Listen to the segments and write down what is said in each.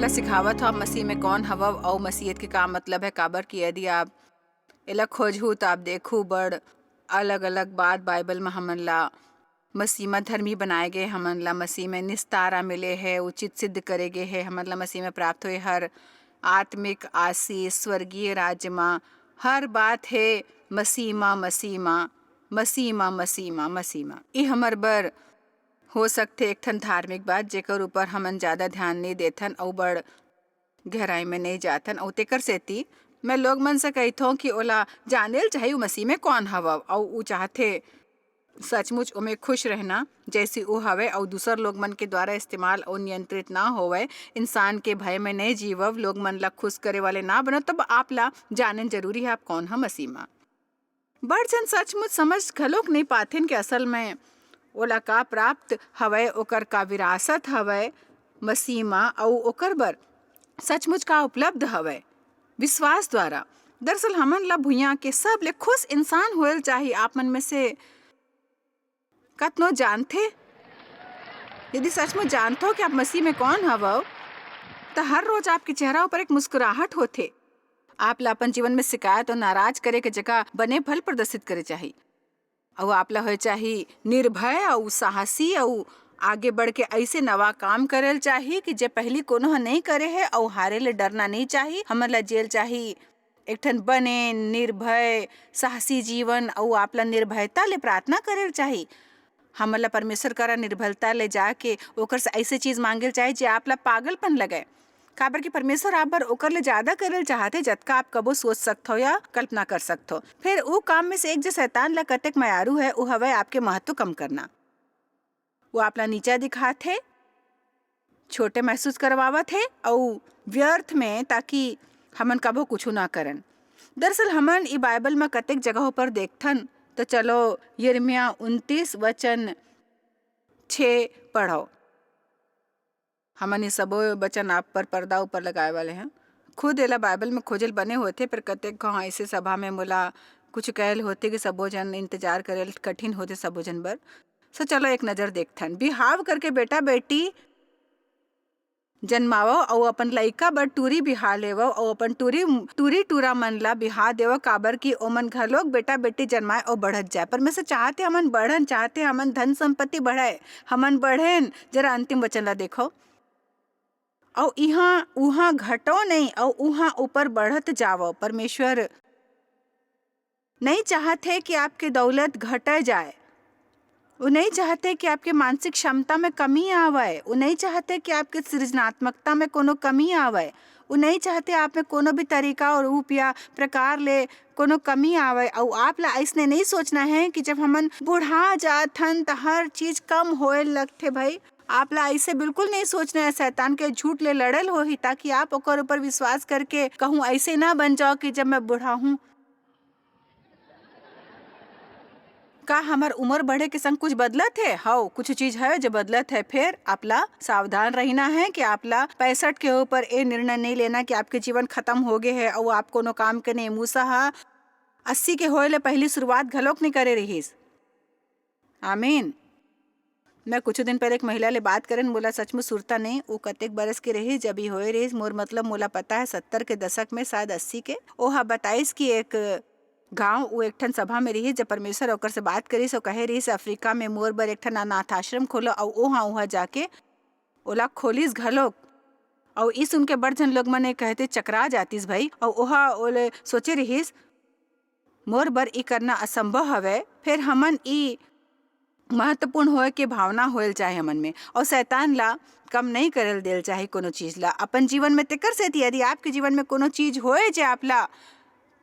आपला सिखावत ह मसीह में कौन हवव अउ मसीहत के का मतलब है। काबर कि यदि आप एला खोजहू त आप देखू बड़ अलग अलग बात बाइबल में हमन ला मसीह में धर्मी बनाए गए, हमन ला मसीह में निस्तारा मिले है, उचित सिद्ध करे गए है, हमन ला मसीह में प्राप्त हुए हर आत्मिक आशीष स्वर्गीय राज्य में हर बात है मसीह मा मसीह मा मसीह मा मसीह मा मसीह मा। ई हमर बर हो सकथे एक ठन धार्मिक बात जेकर ऊपर हमन ज़्यादा ध्यान नहीं देथन अउ बड़ गहराई में नहीं जाथन। अउ तेकर सेती मैं लोग मन से कहिथों कि ओला जानेल चाहे मसीह में कौन हवव अउ ऊ चाहथे सचमुच ओमे खुश रहना जैसे वो हवे और दूसर लोग मन के द्वारा इस्तेमाल और नियंत्रित ना होवे, इंसान के भय में नहीं जीवव, लोग मन ला खुश करे वाले ना बनो, तब आप ला जानन जरूरी है आप कौन है मसीह मा। बड़ जन सचमुच समझ घलोक नहीं पाथिन कि असल में ओला का प्राप्त हवे, ओकर का विरासत हवे मसीह मा अउ ओकर बर सचमुच का उपलब्ध हवे विश्वास द्वारा। दरअसल हमन ला भुइयां के सब ले खुश इंसान होयल चाहिए। आप मन में से कतनो जानथे, यदि सचमुच जानथो कि आप मसीह में कौन हवो तो हर रोज आपके चेहरा पर एक मुस्कुराहट होथे। आप ला अपन जीवन में शिकायत और नाराज करे के जगह बने फल प्रदर्शित करे चाहिए और आप ला होए चाहिए निर्भय और साहसी और आगे बढ़ के ऐसे नवा काम करेल चाहिए कि जे पहली कोनो नहीं करे है और हारे ले डरना नहीं चाहिए। हमन ला जेल चाहिए एक ठन बने निर्भय साहसी जीवन और आप ला निर्भयता ले प्रार्थना करेल चाहिए। हमन ला परमेश्वर करा निर्भरता ले जाके ओकर से ऐसे चीज मांगेल चाहिए जे आप ला पागलपन लगे। काबर कि परमेश्वर आप बर ओकर ले ज्यादा करेल चाहते जतका आप कबो सोच सकथो या कल्पना कर सकथो। फिर वो काम में से एक जो शैतान ला कतेक मयारू है वो हवे आपके महत्व कम करना। वो आप ला नीचा दिखाथे, छोटे महसूस करवावत है और व्यर्थ में ताकि हमन कबो कुछ ना करन। दरअसल हमन ई बाइबल में कतेक जगहों पर देखथन तो चलो यिर्मयाह 29 वचन 6 पढ़ो। हमन ये सबो वचन आप पर पर्दा ऊपर लगाए वाले हैं। खुद एला बाइबल में खोजल बने होते पर कतेक कहाँ ऐसे सभा में मोला कुछ कहल होते कि सबो जन इंतजार करेल कठिन होते सबो जन बर। सो चलो एक नजर देखथन। बिहाव करके बेटा बेटी जन्मावो और अपन लइका बर टूरी बिहा लेवो और अपन टूरी टूरा मन ला बिहा देवो। काबर की ओमन घलोक बेटा बेटी जन्माए और बढ़त जाए। परमेश्वर चाहते हमन बढ़न, चाहते हमन धन संपत्ति बढ़ाए, हमन बढ़ेन। जरा अंतिम वचन ला देखो और यहाँ उहाँ घटो नहीं और उहाँ ऊपर बढ़त जावो। परमेश्वर नहीं चाहते कि आपके दौलत घट जाए, वो नहीं चाहते कि आपके मानसिक क्षमता में कमी आवे, वो नहीं चाहते कि आपके सृजनात्मकता में कोनो कमी आवे, वो नहीं चाहते आप में कोनो भी तरीका और रूप या प्रकार ले कोनो कमी आवे। और आप ला ऐसने नहीं सोचना है कि जब हमन बुढ़ा जाथन तो हर चीज कम होए लगते। भाई आप ला ऐसे बिल्कुल नहीं सोचना है। शैतान के झूठ ले लड़ल हो ही ताकि आप ओकर ऊपर विश्वास करके कहूँ ऐसे ना बन जाओ कि जब मैं बुढ़ा हूँ का हमार उम्र बढ़े के संग कुछ बदलत है। हाँ कुछ चीज है जो बदलत है। फिर आपला सावधान रहना है कि आपला 65 के ऊपर ये निर्णय नहीं लेना कि आपके जीवन खत्म हो गए है और आप कोनो काम के नहीं। मूसा 80 के होए ले पहली शुरुआत घलोक नहीं करे रहीस। आमीन। मैं कुछ दिन पहले एक महिला ले बात करें, बोला सचमुच सुरता नहीं वो कतेक बरस के रही जब ही होए रही। मोर मतलब मोला पता है 70 के दशक में शायद 80 के। ओहा बताइस कि एक गांव वो एक ठन सभा में रही जब परमेश्वर ओकर से बात करी सो कहे रही से अफ्रीका में मोर बर एक ठन अनाथ आश्रम खोलो और ओहा जाके ओला खोलिस घलोक। और इस उनके बड़ जन लोग मने कहते चकरा जातीस भाई। और ओहा ओले सोचे रहीस मोर बर ई करना असंभव हवे। फिर हमन ई महत्वपूर्ण होए के भावना होल चाहे हमन में और शैतान ला कम नहीं करल देल चाहे कोनो चीज ला अपन जीवन में। तेकर से यदि आपके जीवन में कोनो चीज होए जे आपला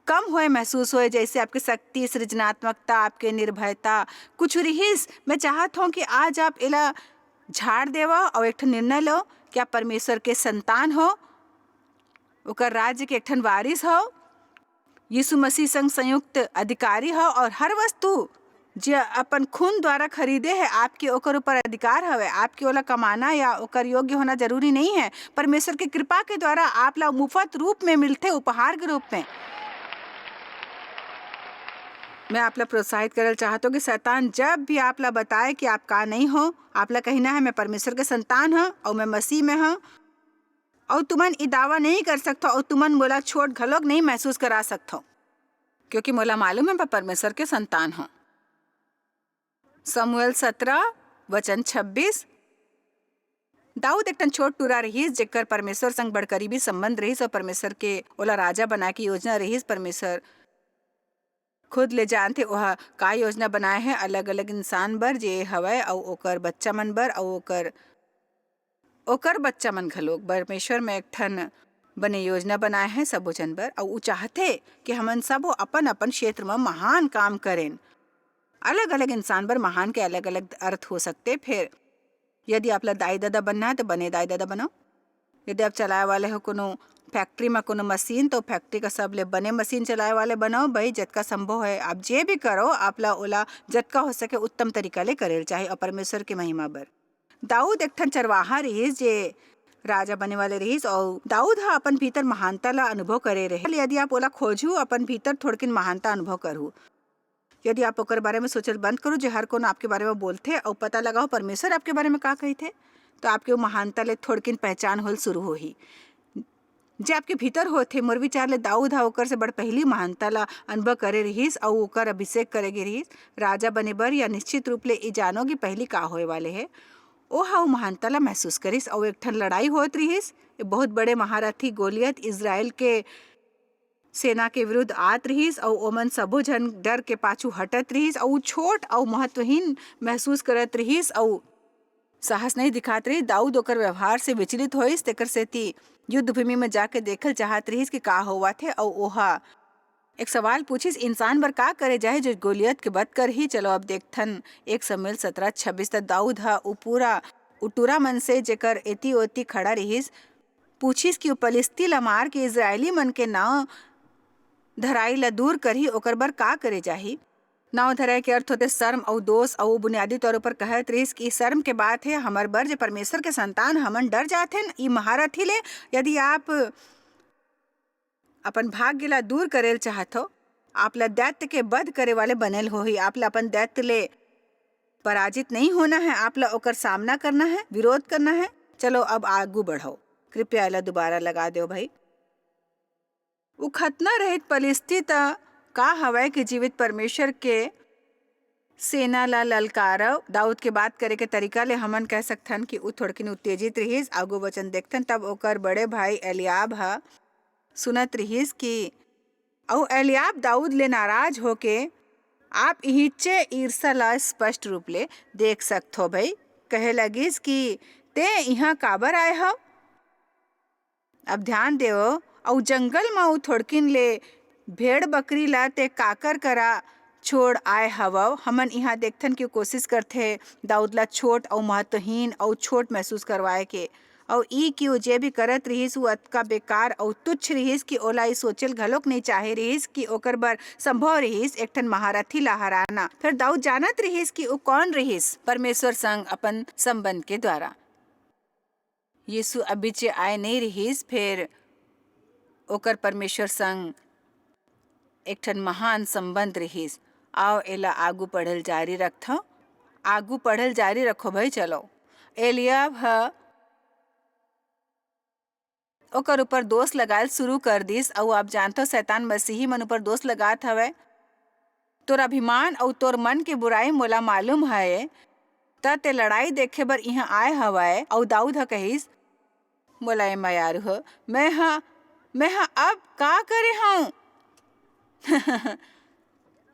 कम होए महसूस होए, जैसे आपकी शक्ति सृजनात्मकता आपके निर्भयता कुछ रहीस, मैं चाहत हूँ कि आज आप इला झाड़ देवा और एक ठन निर्णय लो कि आप परमेश्वर के संतान हो, ओकर राज्य के एक ठन वारिस हो, यीशु मसीह संग संयुक्त अधिकारी हो और हर वस्तु जो अपन खून द्वारा खरीदे है आपके ओकर ऊपर अधिकार हवे। आपके ओला कमाना या ओकर योग्य होना जरूरी नहीं है। परमेश्वर की कृपा के द्वारा आप ला मुफ्त रूप में मिलते, उपहार के रूप में। मैं आप ला प्रोत्साहित करना चाहता हूँ कि शैतान जब भी आप ला बताए कि आप का नहीं हो, आप ला कहना है मैं परमेश्वर के संतान हूँ और मैं मसीह में हूँ और तुमन ई दावा नहीं कर सकथो और तुमन मोला छोट घलोक नहीं महसूस करा सकथो, क्योंकि मोला मालूम है मैं परमेश्वर के संतान हूँ। समूएल 17 वचन 26। दाऊद एक छोट टूरा रहीस जेकर परमेश्वर संग बड़ करीबी संबंध रहीस और परमेश्वर के ओला राजा बना के योजना रहीस। परमेश्वर खुद ले जानते वह का योजना बनाए है अलग अलग इंसान बर जे हवय और ओकर बच्चा मन बर और ओकर बच्चा मन घलोक परमेश्वर में एक ठन बने योजना बनाए हैं सबो जन बर। और वो चाहते कि हमन सबो अपन अपन क्षेत्र में महान काम करें। अलग अलग इंसान बर महान के अलग अलग अर्थ हो सकते। फिर यदि आपला दाई दादा बनना है तो बने दाई दादा बनाओ। यदि आप चलाए वाले हो कोनो फैक्ट्री में कोनो मशीन तो फैक्ट्री का सब ले बने मशीन चलाए वाले बनाओ। भाई जतका संभव है आप जे भी करो आपला ओला जतका हो सके उत्तम तरीका ले करे चाहे और परमेश्वर की महिमा बर। दाऊद एक ठन चरवाहा रहीस जे राजा बने वाले रहीस और दाऊद हा अपन भीतर महानता ला अनुभव करे रहे। यदि आप ओला खोजू अपन भीतर थोड़किन महानता अनुभव करू। यदि आप ओकर बारे में सोचल बंद करो जे हर कोनो आपके बारे में बोलते और पता लगाओ परमेश्वर आपके बारे में का कहते तो आपके वो महानता ले थोड़किन पहचान होल शुरू होही जे आपके भीतर होते। मोर विचार ले दाऊद हा ओकर से बड़ पहली महानता ला अनुभव करे रहीस और ओकर अभिषेक करे रहीस राजा बने बर या निश्चित रूप ले ई जानो कि पहली का होए वाले है। ओ हा महानता ला महसूस करिस और एक ठन लड़ाई होत रहीस। बहुत बड़े महारथी गोलियत इजराइल के सेना के विरुद्ध आत रहीस और ओमन सबो जन डर के पाछू हटत रहीस और छोट और महत्वहीन महसूस करत रहीस और साहस नहीं दिखात रही। दाऊद ओकर व्यवहार से विचलित होइस तेकर सेती युद्ध भूमि में जाके देखल चाहत रहीस कि का हुआ थे और ओहा एक सवाल पूछिस इंसान बर का करे जाए जो गोलियत के बद कर ही। चलो अब देखथन 1 समूएल 17:26 तक दाऊद हा पूरा उटूरा मन से जेकर एती ओती खड़ा रहीस पूछिस कि पलिस्ती ला मार के इजरायली मन के नाव धराई ला दूर करही ओकर बर का करे जाही। नाव धराई के अर्थ होते शर्म और दोष और बुनियादी तौर पर कहत रहीस कि शर्म के बात है हमार बर जे परमेश्वर के संतान हमन डर जाथे ई महारथी ले। यदि आप अपन भाग्य ला दूर करेल चाहत हो आपला दैत्य के वध करे वाले बनेल हो ही। आपला अपन दैत्य ले पराजित नहीं होना है आपला ओकर सामना करना है विरोध करना है। चलो अब आगू बढ़ो। कृपया इला दोबारा लगा दो भाई। वो खतना रहित पलिस्ती का हवाए कि जीवित परमेश्वर के सेना ला ललकारव। दाऊद के बात करे के तरीका ले हमन कह सकथन कि उ थोड़किन उत्तेजित रहीस। आगू वचन देखथन तब ओकर बड़े भाई एलियाब हा सुनत रहीस कि और एलियाब दाऊद ले नाराज होके आप इहिच्चे ईर्षा ला स्पष्ट रूप ले देख सकथो भाई। कहे लगिस कि ते यहाँ काबर आए हो। अब ध्यान देव और जंगल में थोड़किन ले भेड़ बकरी ला ते काकर करा छोड़ आए हवव। हमन यहाँ देखथन की कोशिश करथे दाऊद ला छोट और महत्वहीन और छोट महसूस करवाए के और ई कि जे भी करत रहीस वो अतका बेकार और तुच्छ रहीस कि ओला ई सोचल घलोक नहीं चाहे रहीस कि ओकर बर संभव रहीस एक ठन महारथी ला हराना। फिर दाऊद जानत रहीस कि वो कौन रहीस परमेश्वर संग अपन संबंध के द्वारा। यीशु अभी चे आए नहीं रहीस फिर ओकर परमेश्वर संग एक ठन महान संबंध रहीस। आओ एला आगू पढ़ल जारी रखो। आगू पढ़ल जारी रखो भाई। चलो एलियाब हा ओकर ऊपर दोष लगायल शुरू कर दिस और आप जानते हो शैतान मसीही मन ऊपर दोष लगात हवे। तोर अभिमान और तोर मन के बुराई मोला मालूम है ते लड़ाई देखे बर यहाँ आए हवाए। और दाऊद हा कहिस मोला ए मयारू हो मैं हाँ अब का करे हूँ।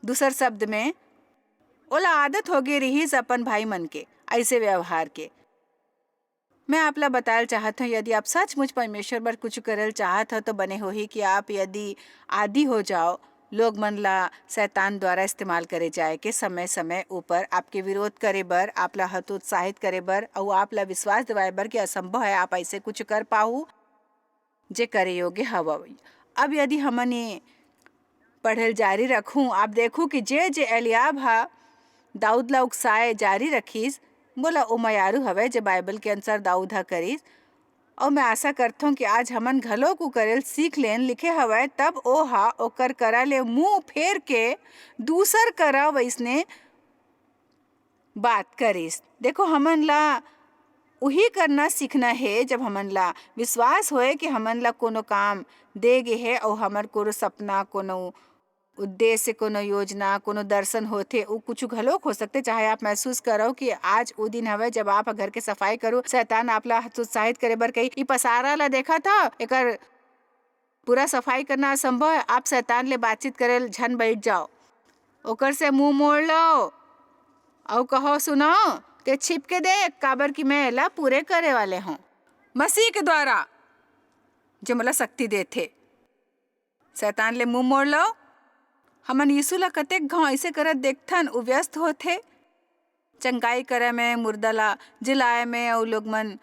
दूसर शब्द में ओला आदत हो गई रहीस अपन भाई मन के ऐसे व्यवहार के। मैं आपला बतायल चाहत हूँ यदि आप सचमुच परमेश्वर पर कुछ करल चाहत हो तो बने हो ही कि आप यदि आदि हो जाओ लोग मन ला शैतान द्वारा इस्तेमाल करे जाए के समय समय ऊपर आपके विरोध करे बर आपला हतोत्साहित करे बर और आपला विश्वास दिवाए बर कि असंभव है आप ऐसे कुछ कर पाऊ जे करे योग्य हवा। अब यदि हमने पढ़ल जारी रखूं आप देखूं कि जे एलियाब हा दाऊद ला उकसाए जारी रखीस बोला ओ मयारू हवे जे बाइबल के अनुसार दाऊद हा करीस। और मैं आशा करता हूँ कि आज हमन घलो को करेल सीख लेन लिखे हवे तब ओ हा ओकर करा ले मुंह फेर के दूसर करा वैसने बात करीस। देखो हमन ला वही करना सीखना है जब हमन ला विश्वास होए कि हमन ला कोनो काम दे गे है और हमर कोनो सपना, कोनो उद्देश्य, कोनो योजना, कोनो दर्शन होथे वो कुछ घलोक हो सकते। चाहे आप महसूस करो कि आज वो दिन हवे जब आप घर के सफाई करो, शैतान आपला हतोत्साहित करे बर कही ई पसारा ला देखा था, एकर पूरा सफाई करना असंभव है। आप शैतान ले बातचीत करे झन बैठ जाओ, ओकर से मुंह मोड़ लो और कहो सुनो के छिप के देख, काबर की मैं एला पूरे करे वाले हूँ मसीह के द्वारा जो मला शक्ति देथे। शैतान ले मुंह मोड़ लो। हमन यीशु ला कतेक घाव ऐसे करत देखथन, उ व्यस्त होथे चंगाई करे में, मुर्दा ला जिलाए में, और लोग मन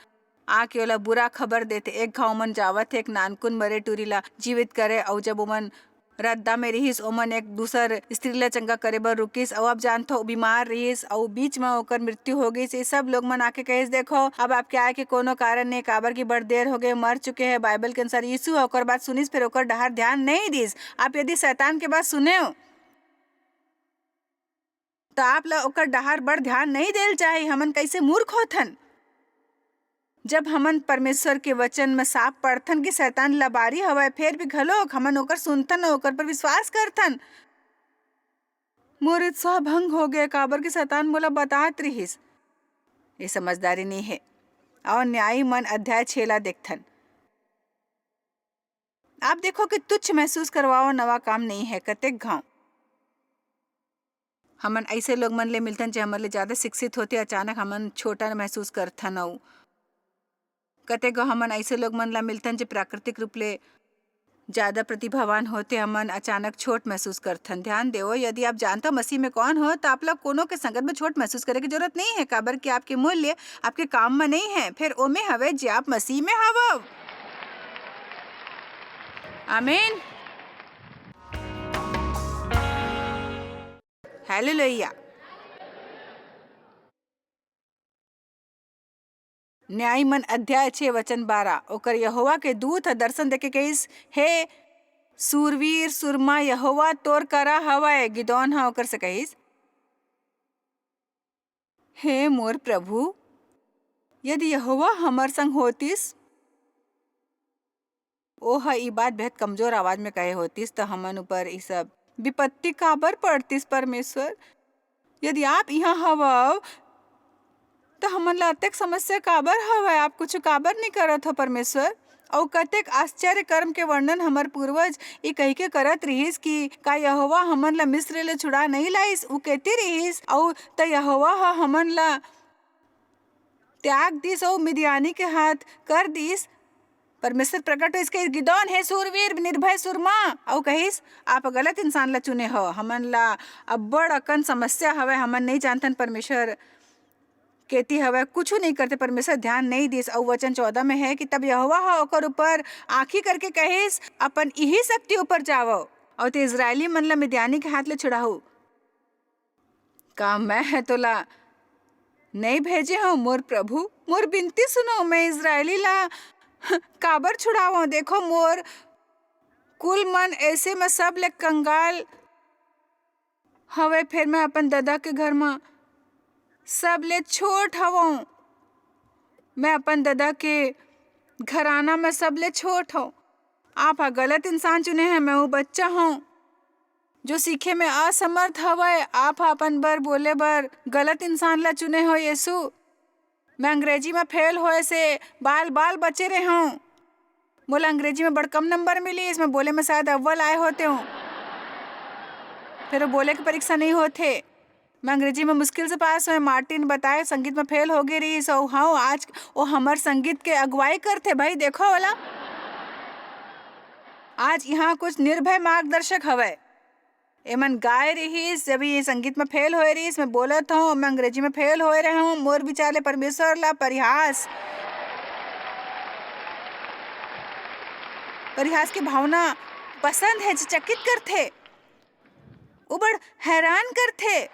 आके ओला बुरा खबर देते। एक घाव मन जावत है एक नानकुन मरे टूरी ला जीवित करे, और जब ओमन रद्दा में रहीस ओमन एक दूसर स्त्री ला चंगा करे बर रुकिस, और अब जानथो बीमार रहीस और बीच में ओकर मृत्यु हो गई। ये सब लोग मन आके कहिस देखो अब आपके आए के कोनो कारण नहीं, काबर की बड़ देर हो गए, मर चुके हैं। बाइबल के अनुसार यीशु ओकर बात सुनिस, फिर ओकर डहार ध्यान नहीं दिस। आप यदि शैतान के बात सुने हो तो आप ला ओकर डहार बड़ ध्यान नहीं देल चाहे। हमन कैसे मूर्ख होथन जब हमन परमेश्वर के वचन में साफ पढ़थन कि शैतान लबारी हवय, फिर भी घलोक हमन ओकर सुनथन, ओकर पर विश्वास करथन। मोर उत्साह भंग हो गया, काबर के शैतान मोला बतात रहिस। ये समझदारी नहीं है। और न्यायी मन अध्याय 6 ला देखथन। आप देखो कि तुच्छ महसूस करवाओ नवा काम नहीं है। कतेक घाव हमन ऐसे लोग मन ले मिलथन जो हमन ले ज्यादा शिक्षित होते, अचानक हमन छोटा महसूस करथन। और कतेक हमन ऐसे लोग मन ला मिलथन जो प्राकृतिक रूप ले ज्यादा प्रतिभावान होते, हमन अचानक छोट महसूस करथन। ध्यान देवो, यदि आप जानते मसीह में कौन हो तो आप लोग कोनो के संगत में छोट महसूस करे की जरूरत नहीं है, काबर कि आपके मूल्य आपके काम में नहीं है, फिर ओमे हवे जे आप मसीह में हवो। आमीन, हालेलुया। न्याय मन अध्याय 6 वचन 12। ओकर यहोवा के दूत दर्शन देके कहिस, हे सूरवीर सुरमा, यहोवा तोर करा हवय। गिदौन हा ओकर से कहिस, हे मोर प्रभु, यदि यहोवा हमर संग होतिस, ओह ई बात बहुत कमजोर आवाज में कहे होतिस तो हमन ऊपर ई सब विपत्ति काबर पड़तिस। परमेश्वर, यदि आप यहाँ हवव तो हमन ला अतेक समस्या काबर हवय, आप कुछ काबर नहीं करत हो परमेश्वर। और कतेक आश्चर्य कर्म के वर्णन हमर पूर्वज ये कही के करत रहिस कि का यहोवा हमन ला मिस्र ले छुड़ा नहीं लाइस। उ कहती रहिस और त यहोवा हा हमन ला त्याग दिस और मिदियानी के हाथ कर दिस। परमेश्वर प्रकट हो इसके गिदौन, हे सूरवीर निर्भय सुरमा, और कहिस आप गलत इंसान ला चुने हो। हमन ला अब बड़ अकन समस्या हवे, हमन नहीं जानतन परमेश्वर केती हवे, कुछ नहीं करते, परमेश्वर ध्यान नहीं दिस। और वचन 14 में है कि तब यहोवा हा ओकर ऊपर आंखी करके कहिस, अपन यही शक्ति ऊपर जावो और ते इजरायली मन ला मिद्यानी के हाथ ले छुड़ाहू। का मैं है तोला नहीं भेजे हूँ मोर प्रभु, मोर बिनती सुनो, मैं इजरायली ला काबर छुड़ावो। देखो मोर कुल मन ऐसे में सब ले कंगाल हवे, फिर मैं अपन दादा के घर में सब ले छोट हवों। मैं अपन दादा के घराना में सब ले छोट हूँ। आप गलत इंसान चुने हैं, मैं वो बच्चा हूँ जो सीखे में असमर्थ हवय। आप अपन बर बोले बर गलत इंसान ला चुने हो यीशु। मैं अंग्रेजी में फेल होए से बाल बाल बचे रहे हूँ। बोला अंग्रेजी में बड़ कम नंबर मिली, इसमें बोले में शायद अव्वल आए होते हूँ, फिर वो बोले की परीक्षा नहीं होते। मैं अंग्रेजी में मुश्किल से पास हुए। मार्टिन बताए संगीत में फेल हो गई रही सो हाँ, आज वो हमार संगीत के अगुवाई करते। भाई देखो वाला, आज यहाँ कुछ निर्भय मार्गदर्शक हवे। एमन गाय रही जब ये संगीत में फेल हो रही, मैं बोलत हूँ, मैं अंग्रेजी में फेल हो रहे हूँ। मोर विचार ले परमेश्वर ला परिहास परिहास की भावना पसंद है, चकित करते, उबड़ हैरान करते।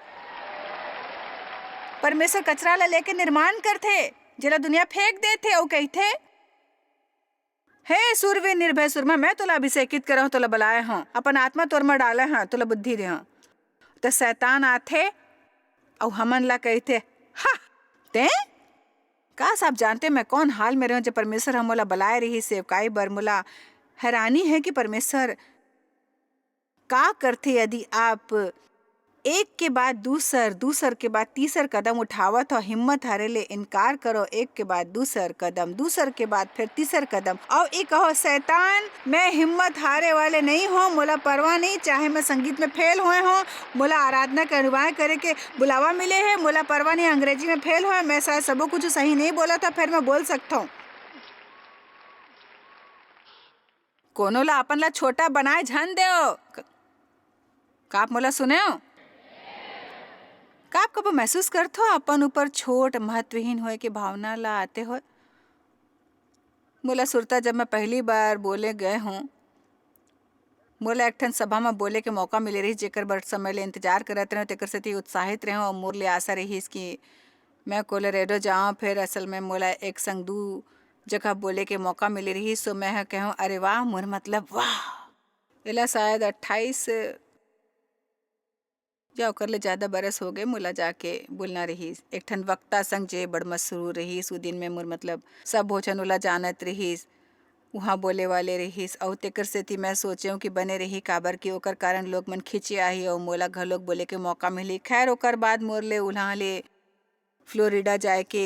परमेश्वर कचरा ला लेके निर्माण करते, जला दुनिया फेंक देते और कहते, हे सूरवीर निर्भय सुरमा, मैं तोला अभिषेकित कर हूँ, तोला बुलाए हूँ, अपन आत्मा तोर में डाले हैं, तोला बुद्धि दे हूँ। तो शैतान आते और हमन ला कहते, हा ते काश आप जानते मैं कौन हाल में रहूं जब परमेश्वर हम मोला बुलाए रही सेवकाई बर। मोला हैरानी है कि परमेश्वर का करथे यदि आप एक के बाद दूसर, दूसर के बाद तीसर कदम उठावत हो, हिम्मत हारे ले इनकार करो, एक के बाद दूसर कदम, दूसर के बाद फिर तीसर कदम, और एक कहो शैतान मैं हिम्मत हारे वाले नहीं हूँ, मोला परवाह नहीं, चाहे मैं संगीत में फेल हुए हूँ, मोला आराधना के अनुवाद करे के बुलावा मिले है, मोला परवाह नहीं, अंग्रेजी में फेल हुआ, मैं शायद सबो कुछ सही नहीं बोला था, फिर मैं बोल सकता हूँ। कोनो ला अपन ला छोटा बनाए झन देओ। का आप मोला सुने हो? का आप कब महसूस करते हो अपन ऊपर छोट महत्वहीन होए के भावना ला आते हो? मोला सुरता जब मैं पहली बार बोले गए हूँ, मोला एक ठन सभा में बोले के मौका मिले रही जेकर बर समय ले इंतजार करत रहे, तेकर सेती उत्साहित रहे और मोर ले आशा रही कि मैं कोलोरेडो जाऊँ। फिर असल में मोला एक संग दू जगह बोले के मौका मिले रही, सो मैं कहूँ अरे वाह, मोर मतलब वाह। एला शायद 28 या ओकर ले ज़्यादा बरस हो गए मोला जाके बोलना रहीस एक ठन वक्ता संग जे बड़ मशहूर रहीस। उ दिन में मोर मतलब सब भोजन ओला जानत रहीस, वहाँ बोले वाले रहीस, और तेकर सेती मैं सोचें कि बने रही काबर कि ओकर कारण लोग मन खिंचे आही और मोला घलोक बोले के मौका मिली। खैर ओकर बाद मोर ले उल्हा ले फ्लोरिडा जाए के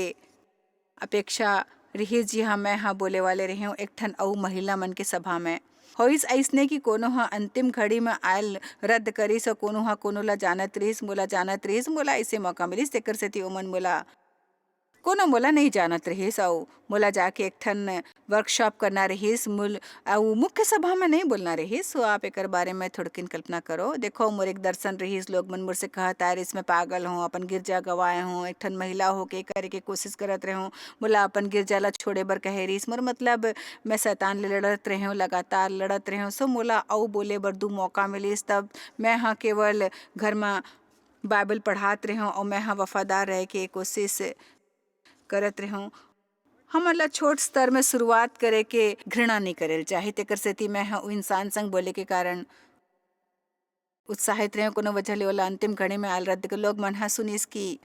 अपेक्षा रहीस, जी हाँ मैं हाँ बोले वाले रही हूँ एक ठन अउ महिला मन के सभा में। होइस अइसने कि कोनो ह अंतिम घड़ी में आयल रद्द करिस और कोनो ह कोनो ला जानत रहीस, मोला जानत रहीस, मोला ऐसे मौका मिलिस, तेकर सेती ओमन मोला कोनो मोला नहीं जानत रहीस और मोला जाके एक ठन वर्कशॉप करना रहीस मूल और मुख्य सभा में नहीं बोलना रहीस। सो आप एकर बारे में थोड़किन कल्पना करो। देखो मोर एक दर्शन रहीस, लोग मन मोर से कहत आए इसमें पागल हूँ, अपन गिरजा गवाए हूँ, एक ठन महिला होके करे के कोशिश करत रहे हूँ, मोला अपन गिरजा ला छोड़े बर कहे रहीस। मोर मतलब मैं शैतान ले लड़त रहे हूँ, लगातार लड़त रहे हूँ। सो मोला अउ बोले बर दू मौका मिलिस, तब मैं हाँ केवल घर में बाइबल पढ़ात रहे हूँ और मैं हाँ वफादार रह के कोशिश करत रहे हूँ। हमन ला छोट स्तर में शुरुआत करे के घृणा नहीं करेल चाहे, तेकर सेती मैं हाँ इंसान संग बोले के कारण उत्साहित रहे। कोनो वजह ले ओला अंतिम घड़ी में आल रद्द के लोग मन हा सुनिस कि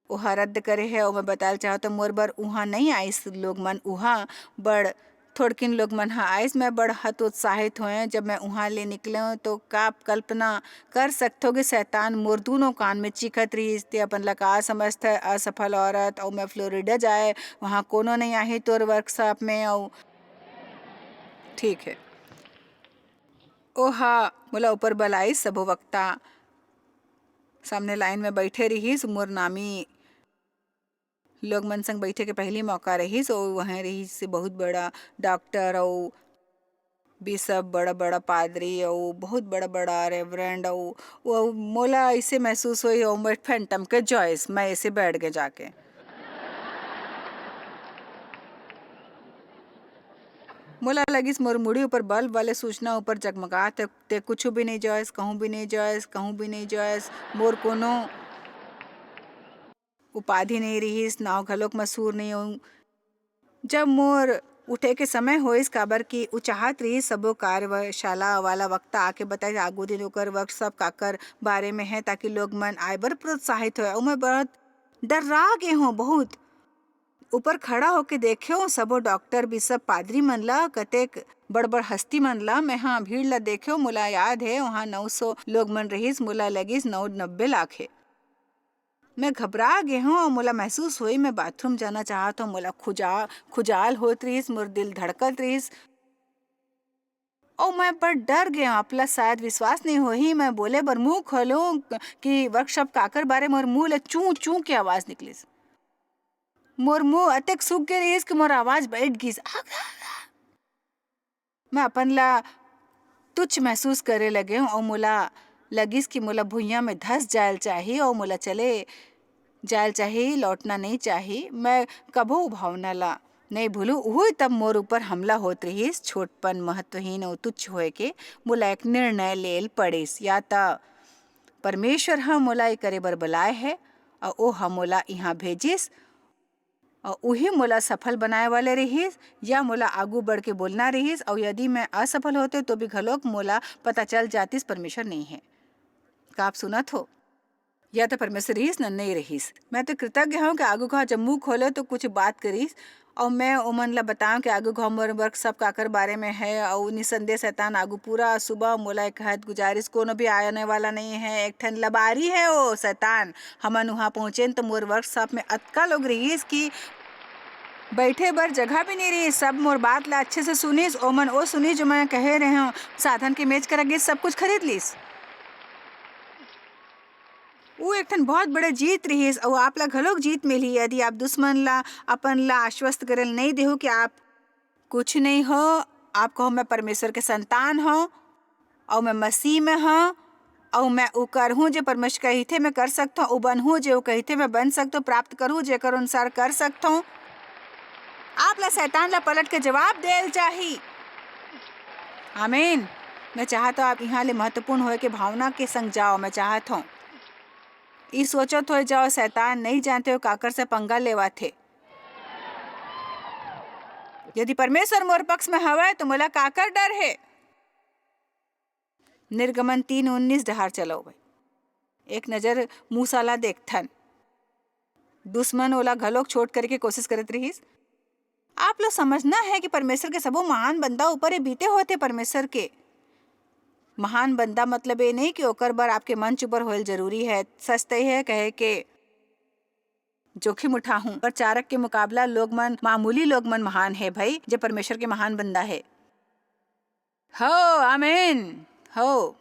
ओहा रद्द करे है और मैं बताल चाहत तो मोर बर उहाँ नहीं आइस लोग मन, उहाँ बड़ थोड़किन लोग मन हा आइस। मैं बड़ हतोत्साहित होए जब मैं उहाँ ले निकले तो का आप कल्पना कर सकते शैतान मोर दूनों कान में चीखत रही ते अपन ला का समझत है असफल औरत, और मैं फ्लोरिडा जाए वहाँ कोनो नहीं आही तोर वर्कशॉप में। और ठीक है ओहा मोला ऊपर बलाई सबो वक्ता सामने लाइन में बैठे रहीस, मोर नामी लोग मन संग बैठे के पहली मौका रहीस और वहाँ रहीस से बहुत बड़ा डॉक्टर और बिशप, बड़ा बड़ा पादरी और बहुत बड़ा बड़ा रेवरेंड, और वो मोला ऐसे महसूस हुई और मैं फैंटम के जॉयस मैं ऐसे बैठ गए जाके। मोला लगिस मोर मुड़ी ऊपर बल्ब वाले सूचना ऊपर जगमगा ते कुछ भी नहीं जॉयस, कहूँ भी नहीं जॉयस, कहूँ भी नहीं जॉयस, मोर कोनो उपाधि नहीं रहीस, नाव घलोक मशहूर नहीं हूँ। जब मोर उठे के समय होइस काबर की उ चाहत रही सबो कार्यशाला वाला वक्ता आके बताए आगू दिन ओकर वर्कशॉप काकर बारे में है ताकि लोग मन आए बर प्रोत्साहित होए। और मैं बहुत डरा गे हूँ, बहुत ऊपर खड़ा होके देखे हूँ सबो डॉक्टर बिशप पादरी मन ला, कतेक बड़ बड़ हस्ती मन ला मैं हाँ भीड़ ला देखे हूँ। मोला याद है वहाँ 900 लोग मन रहीस, मोला लगिस 990 लाख है। मैं घबरा गे हूँ और मोला महसूस हुई मैं बाथरूम जाना चाहत हूँ, मोला खुजाल होत रहीस, मोर दिल धड़कत रहीस और मैं बड़ डर गया हूँ। अपला शायद विश्वास नहीं होही मैं बोले बर मुंह खोलूं कि वर्कशॉप काकर बारे मोर मुंह ले चू चू के आवाज निकलिस। मोर मुंह अतेक सूख गए रहीस कि मोर आवाज बैठ गिस। मैं अपन ला तुच्छ महसूस करे लगे हूँ और मोला लगिस कि मोला भुइयां में धस जायल चाहिए और मोला चले जायल चाहिए, लौटना नहीं चाहिए। मैं कभू भावना ला नहीं भूलू। वही तब मोर ऊपर हमला होत रहीस, छोटपन महत्वहीन और तुच्छ होए के मोला एक निर्णय लेल पड़िस, या ता परमेश्वर ह मोला करे बर बुलाए है और ओ ह मोला यहाँ भेजिस और उही मोला सफल बनाए वाले रहीस, या मोला आगू बढ़ के बोलना रहीस और यदि मैं असफल होते तो भी घलोक मोला पता चल जातिस परमेश्वर नहीं है। का आप सुनत हो? या तो परमेश्वर रहीस न नहीं रहीस। मैं तो कृतज्ञ हूँ कि आगू का जब मुंह खोले तो कुछ बात करीस और मैं ओमन ला बताऊं कि आगू का मोर वर्क सब काकर बारे में है और निसंदेह शैतान आगू पूरा सुबह मोला कहत गुजारिश कोनो भी आने वाला नहीं है, एक ठन लबारी है वो शैतान। हमन वहाँ पहुँचे तो मोर वर्कशॉप में अतका लोग रहीस कि बैठे बर जगह भी नहीं रही। सब मोर बात ला अच्छे से सुनीस, ओमन ओ सुनी जो मैं कहे रहे हूँ, साधन के मेज कर गिस सब कुछ खरीद लीस। वो एक ठन बहुत बड़े जीत रहीस और आप ला घलोक जीत मिली यदि आप दुश्मन ला अपन ला आश्वस्त करल नहीं देहो कि आप कुछ नहीं हो। आप कहो मैं परमेश्वर के संतान हो और मैं मसीह में हूँ और मैं वो करहूँ जो परमेश्वर कही मैं कर सकता हूँ, वो बनहूँ जो कही मैं बन सकता हूँ, प्राप्त करूँ जेकर अनुसार कर सकता हूँ। आप ला शैतान ला पलट के जवाब देल चाहिए। आमीन। मैं चाहता हूँ आप यहाँ ले महत्वपूर्ण होए के भावना के संग जाओ। मैं चाहता हूँ ई सोचत हो जाओ शैतान नहीं जानते हो काकर से पंगा लेवा थे। यदि परमेश्वर मोर पक्ष में हवा तो मोला काकर डर है। निर्गमन 3:19 डहार चलो भाई। एक नजर मूसा ला देखथन, दुश्मन ओला घलोक छोट करके कोशिश करत रहीस। आप लोग समझना है कि परमेश्वर के सबो महान बंदा ऊपर ही बीते होते। परमेश्वर के महान बंदा मतलब ये नहीं कि ओकर बर आपके मंच ऊपर होल जरूरी है। सच तय है कहे के जोखिम उठाऊं पर चारक के मुकाबला लोग मन मामूली लोग मन महान है भाई, जो परमेश्वर के महान बंदा है। हो आमीन हो।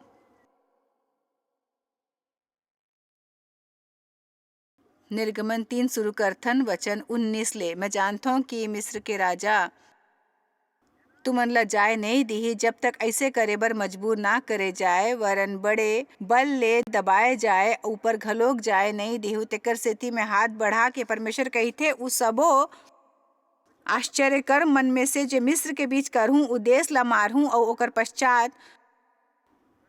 निर्गमन 3 शुरू करथन वचन 19 ले। मैं जानता हूँ कि मिस्र के राजा तुमन ला जाए नहीं दी जब तक ऐसे करे बर मजबूर ना करे जाए, वरन बड़े बल ले दबाए जाए, ऊपर घलोक जाए नहीं देहु। तेकर सेती में हाथ बढ़ा के परमेश्वर कही थे उस सबो आश्चर्य कर मन में से जो मिस्र के बीच करहूँ उदेश ला मारहूँ और ओकर पश्चात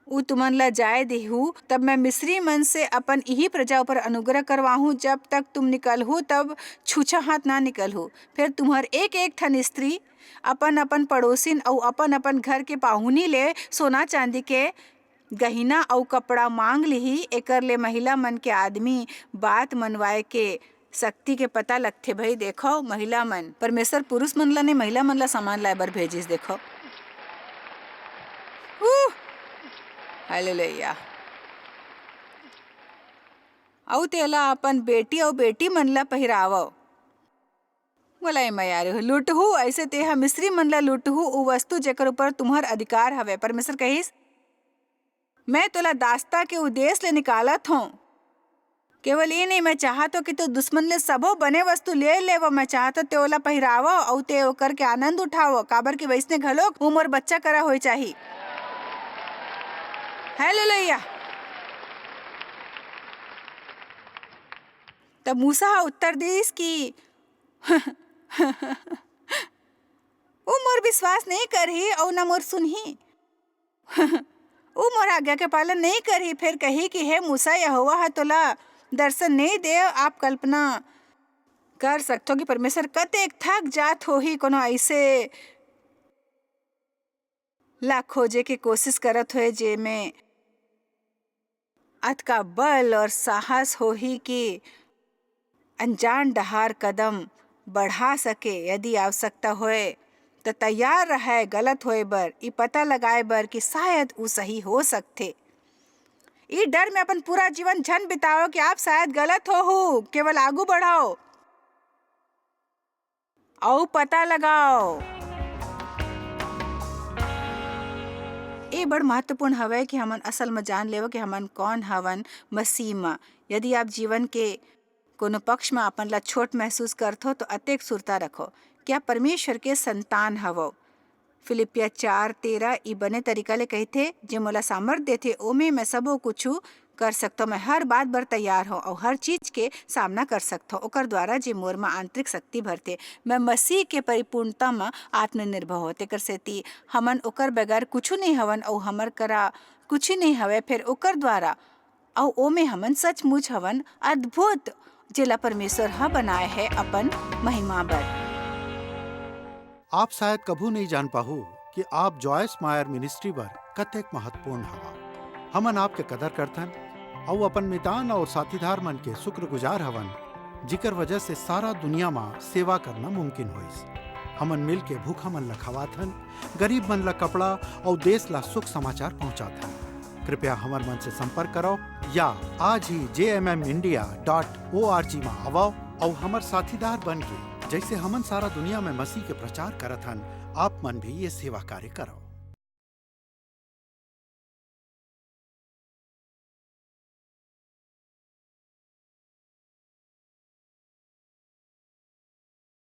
उ तुमन ला जाए देहू। तब मैं मिस्री मन से अपन यही प्रजा ऊपर अनुग्रह करवाहूँ। जब तक तुम निकलहू तब छूछा हाथ ना निकलहू। फिर तुम्हार एक एक ठन स्त्री अपन अपन पड़ोसिन और अपन अपन घर के पाहुनी ले सोना चांदी के गहिना और कपड़ा मांग लिही। एकर ले महिला मन के आदमी बात मनवाए के शक्ति के पता लगथे। भाई देखो महिला मन परमेश्वर पुरुष मन ला ने महिला मन ला सामान लाए बर भेजिस। देखो हालेलुया। औ तेला अपन बेटी और बेटी मन ला पहिरावो। बोला मैं यार लुटहू ऐसे तेहा मिस्री मन ला लुटहू उ वस्तु जेकर ऊपर तुम्हार अधिकार हवे। परमेश्वर कहिस मैं तोला दास्ता के उद्देश्य ले निकालत हूँ। केवल ये नहीं मैं चाहता कि तू दुश्मन ले सबो बने वस्तु ले लेवो। मैं चाहता तेला पहिरावो और ते ओकर के आनंद उठावो। काबर के वैसने घलोक उमर बच्चा करा होई चाहिए। हालेलुया। तब मूसा उत्तर दीस की वो मोर विश्वास नहीं करही और न मोर सुनही। वो मोर आज्ञा के पालन नहीं करही। फिर कही कि हे मूसा यहोवा है तोला दर्शन नहीं दे। आप कल्पना कर सकते हो कि परमेश्वर कतेक थक जात होही कोनो ऐसे ला खोजे के कोशिश करत होए जे में अतका बल और साहस होही कि अनजान डहार कदम बढ़ा सके। यदि आवश्यकता होए तो तैयार रहे गलत होए बर, ई पता लगाए बर कि शायद वो सही हो सकते। ई डर में अपन पूरा जीवन झन बिताओ कि आप शायद गलत हो। केवल आगू बढ़ाओ और पता लगाओ। ये बड़ महत्वपूर्ण हवे कि हमन असल में जान लेवो कि हमन कौन हवन मसीह में। यदि आप जीवन के कोनो पक्ष में अपन ला छोट महसूस करथो तो अतेक सुरता रखो कि आप परमेश्वर के संतान हवो। फिलिपिया 4:13 ई बने तरीका ले कहथे जे मोला सामर्थ देथे ओमे मैं सबो कुछु कर सकतो। मैं हर बात बर तैयार हो और हर चीज के सामना कर सकतो ओकर द्वारा जे मोर में आंतरिक शक्ति भरते। मैं मसीह के परिपूर्णता में आत्मनिर्भर होते कर सेती हमन ओकर बगैर कुछ नहीं हवन और हमर करा कुछ नहीं हवे। फिर ओकर द्वारा और ओमे हमन सचमुच हवन अद्भुत जेला परमेश्वर हा बनाए है अपन महिमा बर। आप शायद कभू नहीं जान पाहू कि आप जॉयस मायर मिनिस्ट्री बर कतेक महत्वपूर्ण हवा। हमन आपके कदर करथन और अपन मितान और साथीदार मन के शुक्रगुजार हवन, जिकर वजह से सारा दुनिया में सेवा करना मुमकिन होइस। हमन मिल के भूखा मन ला खवाथन, गरीब मन ला कपड़ा और देश ला सुख समाचार पहुंचाथन। कृपया हमार मन से संपर्क करो या आज ही jmmindia.org में आओ और हमार साथीदार बन के जैसे हमन सारा दुनिया में मसीह के प्रचार करत हन, आप मन भी ये सेवा कार्य करो।